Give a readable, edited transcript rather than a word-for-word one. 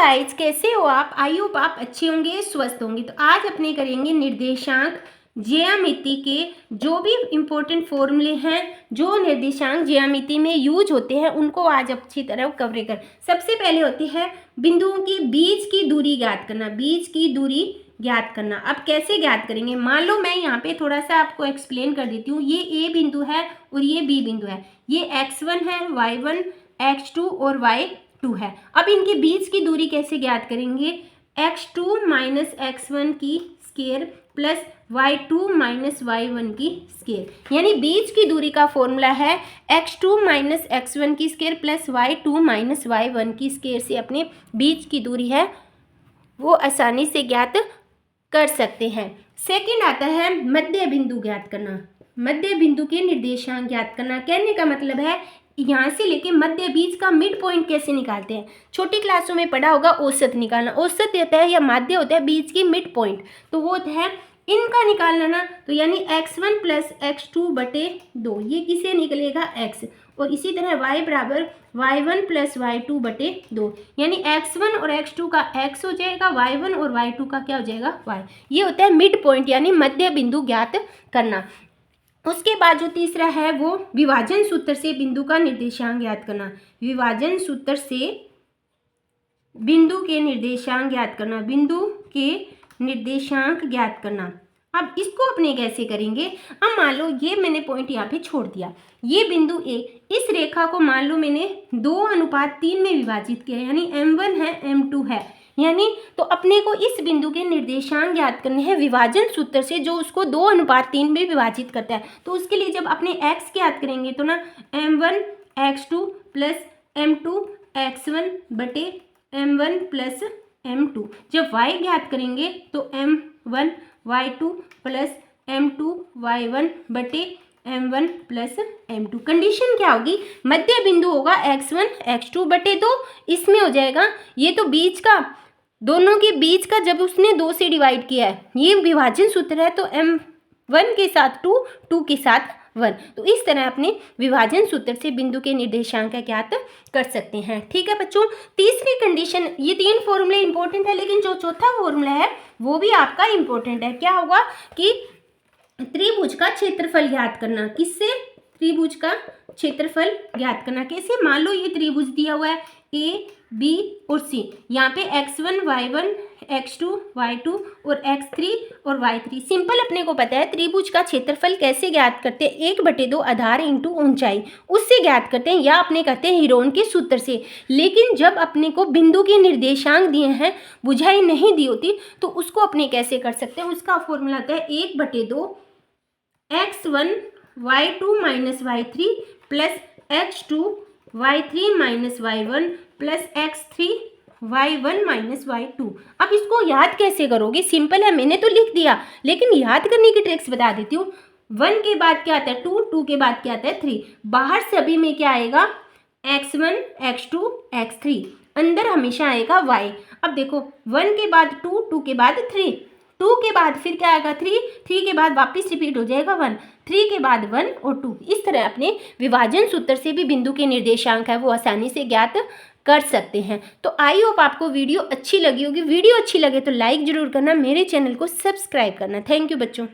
Guys, कैसे हो आप? आई होप आप अच्छे होंगे, स्वस्थ होंगे। तो आज अपने करेंगे निर्देशांक ज्यामिति के जो भी इम्पोर्टेंट फॉर्मूले हैं, जो निर्देशांक ज्यामिति में यूज होते हैं, उनको आज अच्छी तरह कवर कर। सबसे पहले होती है बिंदुओं की बीच की दूरी ज्ञात करना। बीच की दूरी ज्ञात करना अब कैसे ज्ञात करेंगे? मान लो मैं यहाँ पे थोड़ा सा आपको एक्सप्लेन कर देती हूँ। ये ए बिंदु है और ये बी बिंदु है। ये x1 है, y1, x2 और y2 है। अब इनके बीच की दूरी कैसे ज्ञात करेंगे? x2 माइनस x1 की square plus y2 minus y1 की स्क्वायर, यानी बीच की दूरी का फॉर्मूला है x2 माइनस x1 की square plus y2 minus y1 की स्क्वायर से अपने बीच की दूरी है वो आसानी से ज्ञात कर सकते हैं। सेकंड आता है मध्य बिंदु ज्ञात करना। मध्य बिंदु के निर्देशांक ज्ञात करना, कहने का मतलब है यहाँ से लेके मध्य बीच का मिड पॉइंट कैसे निकालते हैं। छोटी क्लासों में पढ़ा होगा औसत निकालना। औसत होता है या माध्य होता है बीच की मिड पॉइंट, तो वो है इनका निकालना ना। तो यानी x1 प्लस x2 बटे 2, ये किसे निकलेगा? x। और इसी तरह y बराबर y1 प्लस y2 बटे 2, यानी x1 और x2 का x हो जाएगा, y1 और y2 का क्या हो जाएगा? y। ये होता है मिड पॉइंट यानी मध्य बिंदु ज्ञात करना। उसके बाद जो तीसरा है वो विभाजन सूत्र से बिंदु का निर्देशांक ज्ञात करना। विभाजन सूत्र से बिंदु के निर्देशांक ज्ञात करना। बिंदु के निर्देशांक ज्ञात करना। अब इसको अपने कैसे करेंगे? अब मान लो ये मैंने पॉइंट यहाँ पे छोड़ दिया, ये बिंदु ए, इस रेखा को मान लो मैंने 2:3 में विभाजित किया, यानी m1 है m2 है, यानी तो अपने को इस बिंदु के निर्देशांक ज्ञात करने हैं विभाजन सूत्र से, जो उसको 2:3 में विभाजित करता है। तो उसके लिए जब अपने x ज्ञात करेंगे तो ना m1 x2 plus m2 x1 बटे m1 प्लस m2। जब y ज्ञात करेंगे तो m1 y2 plus m2 y1 बटे m1 प्लस m2। कंडीशन क्या होगी? मध्य बिंदु होगा x1 x2 बटे 2, इसमें हो जाएगा ये तो बीच का, दोनों के बीच का जब उसने 2 से डिवाइड किया है, ये विभाजन सूत्र है, तो m1 के साथ 2, 2 के साथ 1। तो इस तरह अपने विभाजन सूत्र से बिंदु के निर्देशांक ज्ञात कर सकते हैं। ठीक है बच्चों, तीसरी कंडीशन, ये 3 फॉर्मूले इंपॉर्टेंट है, लेकिन जो चौथा फॉर्मूला है वो भी आपका इंपॉर्टेंट है। क्या होगा कि त्रिभुज का क्षेत्रफल ज्ञात करना। किससे? त्रिभुज का क्षेत्रफल ज्ञात करना। कैसे? मान लो ये त्रिभुज दिया हुआ है ए बी और सी, यहाँ पे x1 y1 x2 y2 और x3 और y3। सिंपल अपने को पता है त्रिभुज का क्षेत्रफल कैसे ज्ञात करते हैं? 1/2 आधार इंटू ऊंचाई, उससे ज्ञात करते हैं, या अपने कहते हैं हीरोन के सूत्र से। लेकिन जब अपने को बिंदु के निर्देशांक दिए हैं, बुझाई नहीं दी होती, तो उसको अपने कैसे कर सकते हैं? उसका फॉर्मूला आता है 1/2 x1 y2 minus y3 plus x2 y3 minus y1 plus x3 y1 minus y2। अब इसको याद कैसे करोगे? सिंपल है, मैंने तो लिख दिया, लेकिन याद करने की ट्रिक्स बता देती हूँ। 1 के बाद क्या आता है 2, 2 के बाद क्या आता है 3, बाहर सभी में क्या आएगा? x1 x2 x3, अंदर हमेशा आएगा y। अब देखो 1 के बाद 2, 2 के बाद 3, 2 के बाद फिर क्या आएगा 3, 3 के बाद वापस रिपीट हो जाएगा 1, 3 के बाद 1 और 2। इस तरह अपने विभाजन सूत्र से भी बिंदु के निर्देशांक है वो आसानी से ज्ञात कर सकते हैं। तो आई होप आपको वीडियो अच्छी लगी होगी। वीडियो अच्छी लगे तो लाइक जरूर करना, मेरे चैनल को सब्सक्राइब करना। थैंक यू बच्चों।